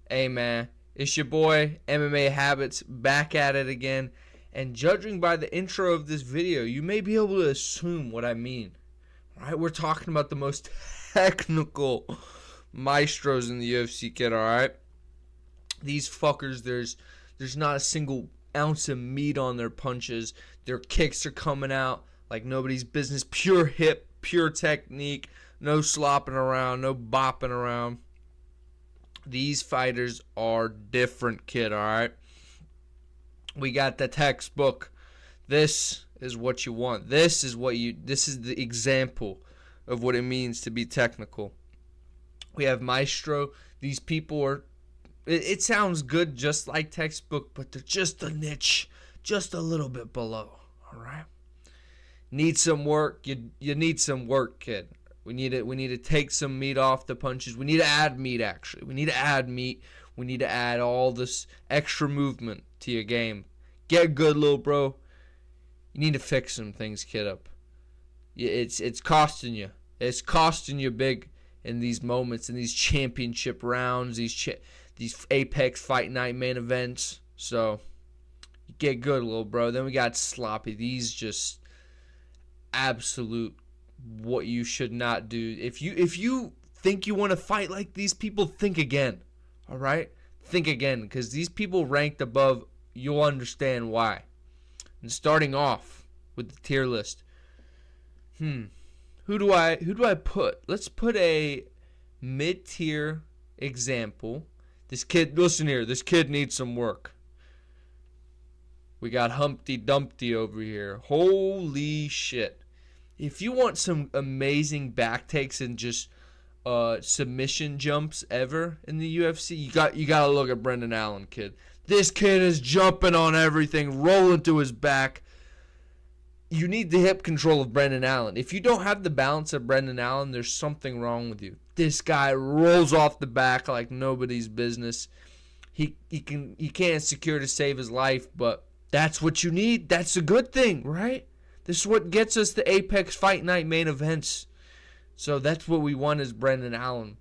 Hey man, it's your boy MMA Habits back at it again, and judging by the intro of this video, you may be able to assume what I mean. Alright, we're talking about the most technical maestros in the UFC, kid, alright? These fuckers, there's not a single ounce of meat on their punches. Their kicks are coming out like nobody's business. Pure hip, pure technique, no slopping around, no bopping around. These fighters are different, kid, alright? We got the textbook. This is what you want. This is the example of what it means to be technical. We have maestro. These people are, it sounds good just like textbook, but they're just a niche, just a little bit below, alright? Need some work. You need some work, kid. We need to take some meat off the punches. We need to add meat, actually. We need to add meat. We need to add all this extra movement to your game. Get good, little bro. You need to fix some things, kid, up. It's costing you. It's costing you big in these moments, in these championship rounds, these Apex Fight Night main events. So, get good, little bro. Then we got sloppy. These just absolute what you should not do. If you think you want to fight like these people, think again. All right? Think again, because these people ranked above, you'll understand why. And starting off with the tier list. Who do I put? Let's put a mid-tier example. This kid, listen here, this kid needs some work. We got Humpty Dumpty over here. Holy shit. If you want some amazing back takes and just submission jumps ever in the UFC, you got to look at Brendan Allen, kid. This kid is jumping on everything, rolling to his back. You need the hip control of Brendan Allen. If you don't have the balance of Brendan Allen, there's something wrong with you. This guy rolls off the back like nobody's business. He can't secure to save his life, but that's what you need. That's a good thing, right? This is what gets us the Apex Fight Night main events. So that's what we want is Brendan Allen.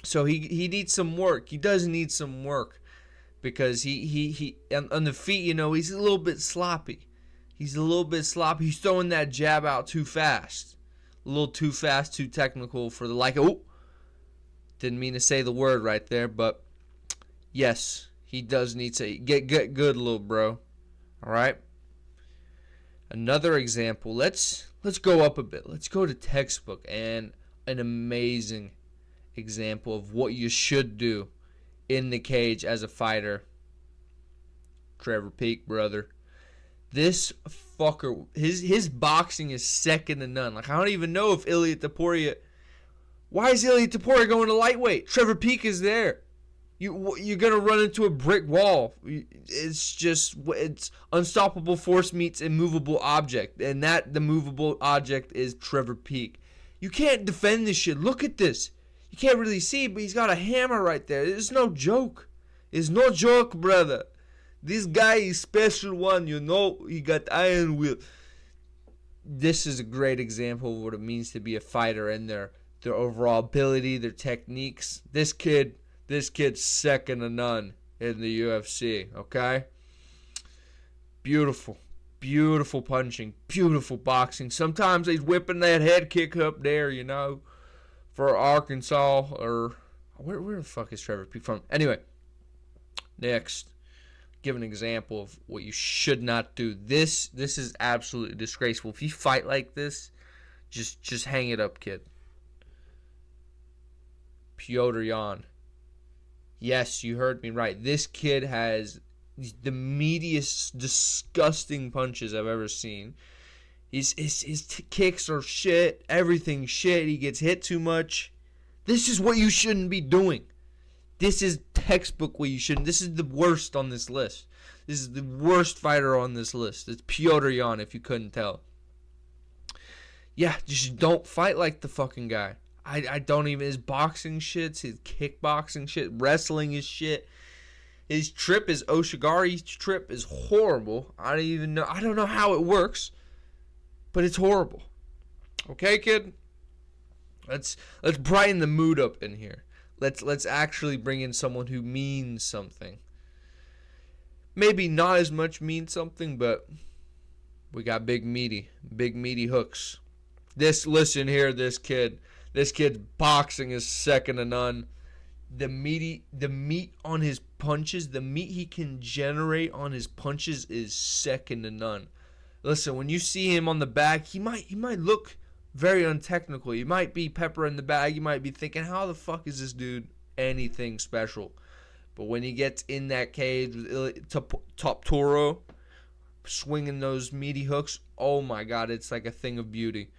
So he needs some work. He does need some work because he on the feet, he's a little bit sloppy. He's He's throwing that jab out too fast. A little too fast, too technical for the like. Oh, didn't mean to say the word right there, but yes, he does need to get good, little bro. All right. Another example. Let's go up a bit. Let's go to textbook and an amazing example of what you should do in the cage as a fighter. Trevor Peek, brother. This fucker, his boxing is second to none. Like, I don't even know if Ilia Topuria. Why is Ilia Topuria going to lightweight? Trevor Peek is there. You're gonna run into a brick wall. It's unstoppable force meets immovable object, and the movable object is Trevor Peek. You can't defend this shit. Look at this. You can't really see, but he's got a hammer right there. It's no joke. It's no joke, brother. This guy is special one, you know. He got iron will. This is a great example of what it means to be a fighter and their overall ability, their techniques. This kid's second to none in the UFC, okay? Beautiful. Beautiful punching. Beautiful boxing. Sometimes he's whipping that head kick up there, you know, for Arkansas or... Where the fuck is Trevor Peek from? Anyway, next. Give an example of what you should not do. This is absolutely disgraceful. If you fight like this, just hang it up, kid. Petr Yan. Yes, you heard me right. This kid has the meatiest, disgusting punches I've ever seen. His kicks are shit. Everything's shit. He gets hit too much. This is what you shouldn't be doing. This is textbook what you shouldn't. This is the worst on this list. This is the worst fighter on this list. It's Petr Yan, if you couldn't tell. Yeah, just don't fight like the fucking guy. I don't even... His boxing shit, his kickboxing shit, wrestling is shit. His trip, his Oshigari trip is horrible. I don't know how it works, but it's horrible. Okay, kid? Let's brighten the mood up in here. Let's actually bring in someone who means something. Maybe not as much means something, but we got big meaty hooks. Listen here, this kid's boxing is second to none. The meat on his punches, the meat he can generate on his punches is second to none. Listen, when you see him on the bag, he might look very untechnical. You might be pepper in the bag. You might be thinking, how the fuck is this dude anything special? But when he gets in that cage with Top Toro, swinging those meaty hooks, oh my God, it's like a thing of beauty.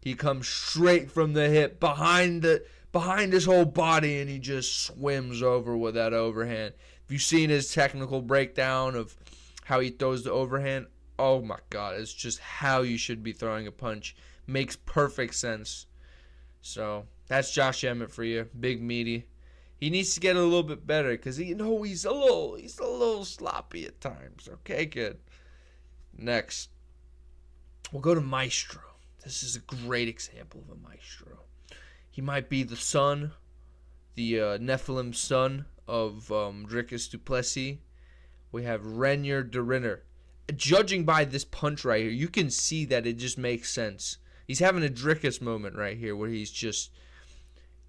He comes straight from the hip, behind his whole body, and he just swims over with that overhand. If you've seen his technical breakdown of how he throws the overhand, oh my God, it's just how you should be throwing a punch. Makes perfect sense. So that's Josh Emmett for you, big meaty. He needs to get a little bit better because he's a little sloppy at times. Okay, kid. Next, we'll go to Maestro. This is a great example of a maestro. He might be the son, the Nephilim son of Dricus du Plessis. We have Reinier de Rinner. Judging by this punch right here, you can see that it just makes sense. He's having a Dricus moment right here where he's just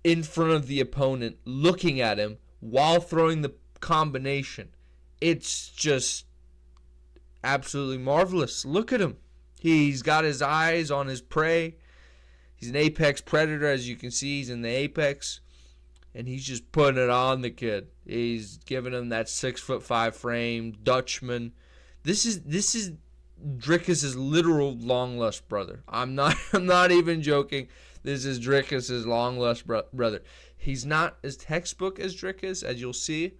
in front of the opponent, looking at him while throwing the combination. It's just absolutely marvelous. Look at him. He's got his eyes on his prey. He's an apex predator, as you can see. He's in the apex. And he's just putting it on the kid. He's giving him that 6'5" frame, Dutchman. This is Dricus's literal long lost brother. I'm not even joking. This is Dricus's long lost brother. He's not as textbook as Dricus, as you'll see.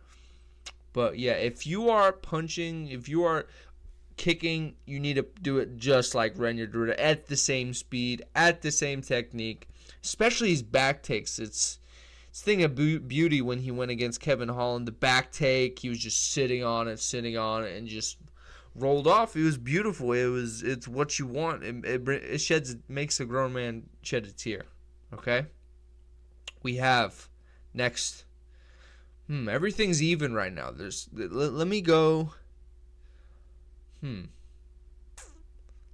But yeah, if you are punching, if you are kicking, you need to do it just like Reinier de Rinner, at the same speed, at the same technique. Especially his back takes. It's a thing of beauty when he went against Kevin Holland. The back take, he was just sitting on it, and just rolled off. It was beautiful. It's what you want. It makes a grown man shed a tear. Okay. We have next. Everything's even right now. Let me go.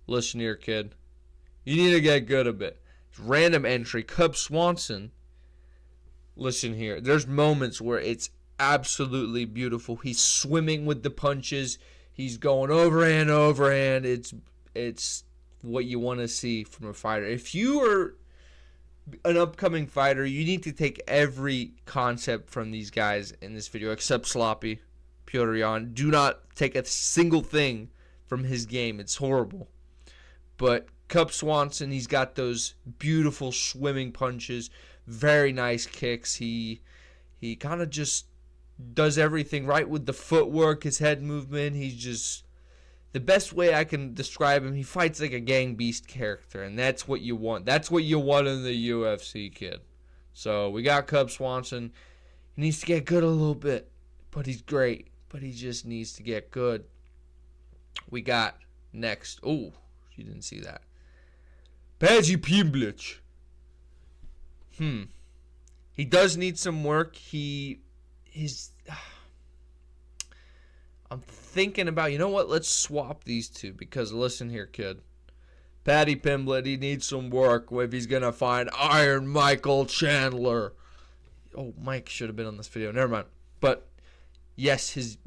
Listen here, kid. You need to get good a bit. Random entry. Cub Swanson. Listen here. There's moments where it's absolutely beautiful. He's swimming with the punches. He's going overhand. it's what you want to see from a fighter. If you are an upcoming fighter, you need to take every concept from these guys in this video, except Sloppy, Petr Yan. Do not take a single thing from his game. It's horrible. But Cub Swanson, he's got those beautiful swimming punches, very nice kicks. He kind of just does everything right with the footwork, his head movement. He's just the best way I can describe him. He fights like a gang beast character, and that's what you want. That's what you want in the UFC, kid. So we got Cub Swanson. He needs to get good a little bit, but he's great. But he just needs to get good. We got next. Oh, you didn't see that. Paji Pimblic. He does need some work. I'm thinking about, you know what? Let's swap these two, because listen here, kid. Paddy Pimblett, he needs some work if he's going to find Iron Michael Chandler. Oh, Mike should have been on this video. Never mind. But, yes, his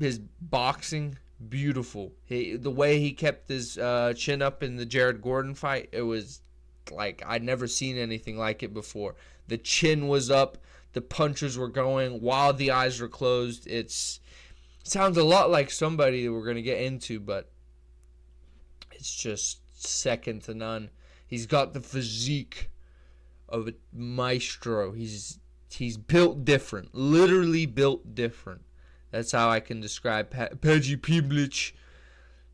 boxing, beautiful. The way he kept his chin up in the Jared Gordon fight, it was like I'd never seen anything like it before. The chin was up. The punches were going while the eyes were closed. Sounds a lot like somebody that we're going to get into, but it's just second to none. He's got the physique of a maestro. He's built different, literally built different. That's how I can describe Paji Pimblic.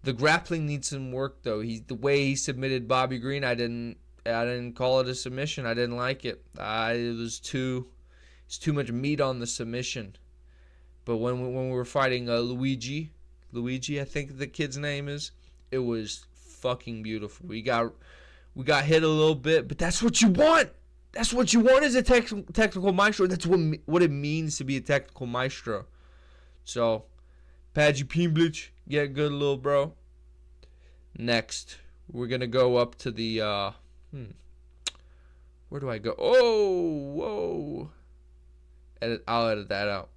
The grappling needs some work, though. The way he submitted Bobby Green, I didn't call it a submission. I didn't like it. It was too much meat on the submission. But when we were fighting Luigi, I think the kid's name is, it was fucking beautiful. We got hit a little bit, but that's what you want. That's what you want as a technical maestro. That's what it means to be a technical maestro. So, Paji Pimblic, get good, little bro. Next, we're gonna go up to the where do I go? Oh, whoa. I'll edit that out.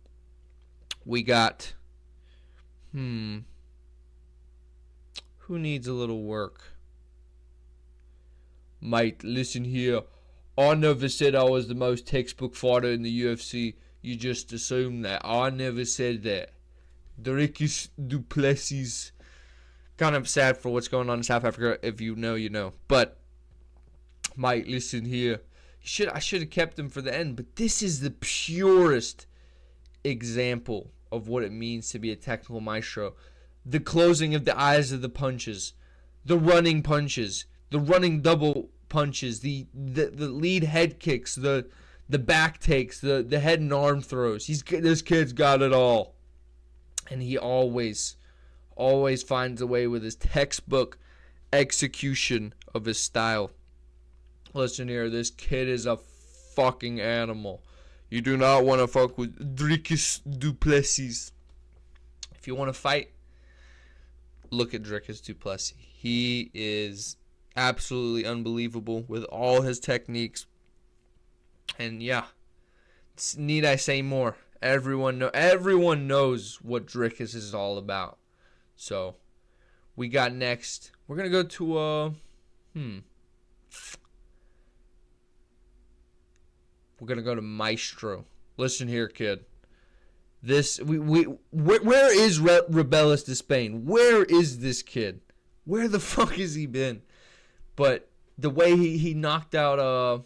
We got, who needs a little work? Mate, listen here. I never said I was the most textbook fighter in the UFC. You just assumed that. I never said that. Dricus du Plessis. Kind of sad for what's going on in South Africa. If you know, you know. But, mate, listen here. I should have kept him for the end. But this is the purest example of what it means to be a technical maestro. The closing of the eyes of the punches, the running punches, the running double punches, the lead head kicks, the back takes, the head and arm throws. This kid's got it all, and he always finds a way with his textbook execution of his style. Listen here, this kid is a fucking animal. You do not want to fuck with Dricus du Plessis. If you want to fight, look at Dricus du Plessis. He is absolutely unbelievable with all his techniques. And yeah, need I say more? Everyone knows what Dricus is all about. So, we got next. We're gonna go to We're gonna go to Maestro. Listen here, kid. Where is Rebellis de Spain? Where is this kid? Where the fuck has he been? But the way he knocked out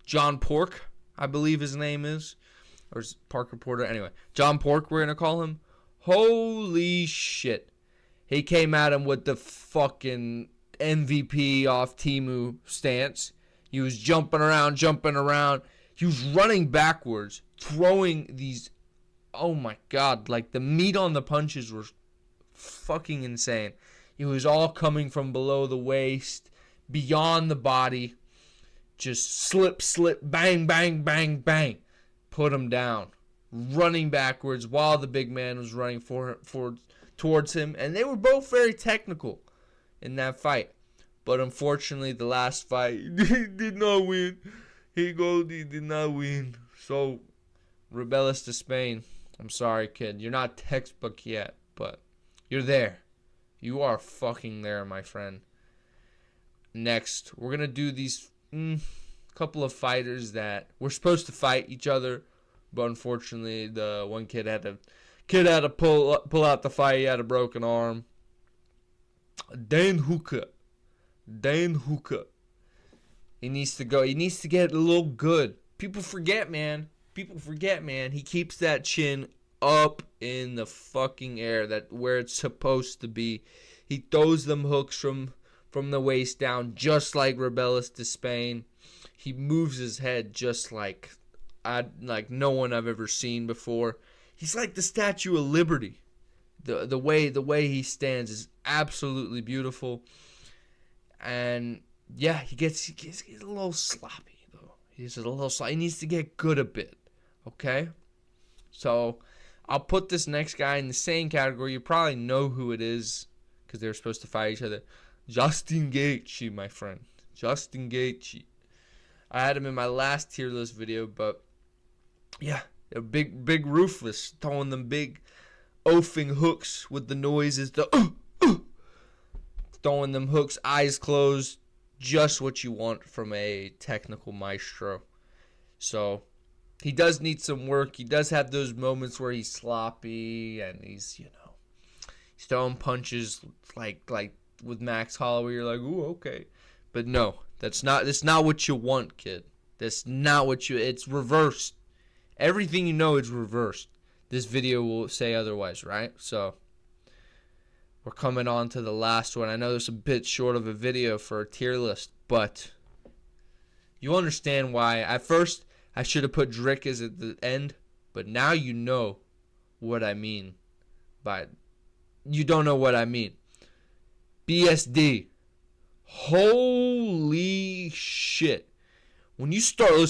John Pork, I believe his name is, or is Parker Porter? Anyway, John Pork, we're gonna call him. Holy shit! He came at him with the fucking MVP off Temu stance. He was jumping around. He was running backwards, throwing these, oh my god, like the meat on the punches were fucking insane. It was all coming from below the waist, beyond the body, just slip, bang, bang, bang, bang, put him down, running backwards while the big man was running towards him, and they were both very technical in that fight. But unfortunately, the last fight, he did not win. He did not win. So, Rebellis de Spain, I'm sorry, kid. You're not textbook yet, but you're there. You are fucking there, my friend. next, we're gonna do these couple of fighters that were supposed to fight each other, but unfortunately, the one kid had to pull out the fight. He had a broken arm. Dan Hooker. He needs to go. He needs to get a little good. People forget, man. He keeps that chin up in the fucking air, that where it's supposed to be. He throws them hooks from the waist down, just like Rebellis Despain. He moves his head just like no one I've ever seen before. He's like the Statue of Liberty. The way he stands is absolutely beautiful. And yeah, he gets a little sloppy though. He's a little sloppy. He needs to get good a bit. Okay? So I'll put this next guy in the same category. You probably know who it is because they were supposed to fight each other. Justin Gaethje, my friend. Justin Gaethje. I had him in my last tier list video, but yeah, a big Ruthless throwing them big oafing hooks with the noises, throwing them hooks, eyes closed, just what you want from a technical maestro. So he does need some work. He does have those moments where he's sloppy and he's throwing punches like with Max Holloway. You're like, ooh, okay, but no, that's not what you want, kid. That's not what it's reversed. Everything you know is reversed. This video will say otherwise, right? So we're coming on to the last one. I know it's a bit short of a video for a tier list, but you understand why. At first, I should have put Drickus at the end, but now you know what I mean. But you don't know what I mean. BSD. Holy shit. When you start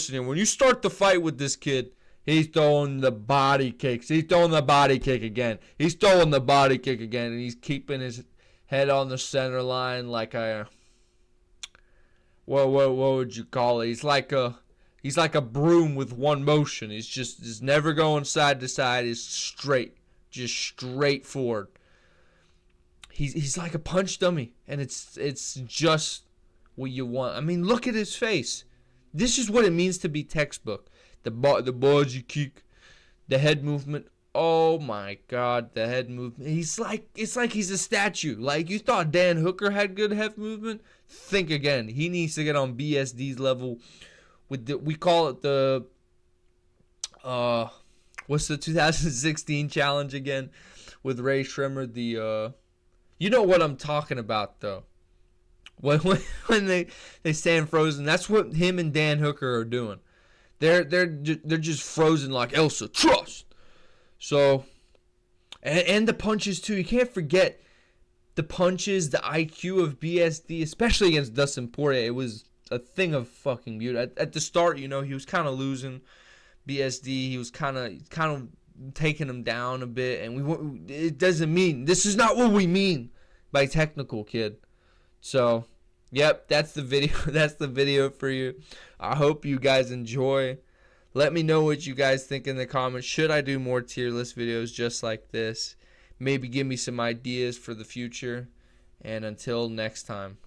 the fight with this kid, he's throwing the body kicks. He's throwing the body kick again. And he's keeping his head on the center line like a, what would you call it? He's like a broom with one motion. He's never going side to side. He's just straight forward. He's like a punch dummy, and it's just what you want. I mean, look at his face. This is what it means to be textbook. The body kick, the head movement. Oh my God, the head movement. It's like he's a statue. Like you thought Dan Hooker had good head movement. Think again. He needs to get on BSD's level. We call it the what's the 2016 challenge again with Ray Schremer? You know what I'm talking about though. When they stand frozen, that's what him and Dan Hooker are doing. They're just frozen like Elsa. Trust. So, and the punches too. You can't forget the punches, the IQ of BSD, especially against Dustin Poirier. It was a thing of fucking beauty. At the start, he was kind of losing BSD. He was kind of taking him down a bit, and it doesn't mean, this is not what we mean by technical, kid. So, yep, that's the video. That's the video for you. I hope you guys enjoy. Let me know what you guys think in the comments. Should I do more tier list videos just like this? Maybe give me some ideas for the future. And until next time.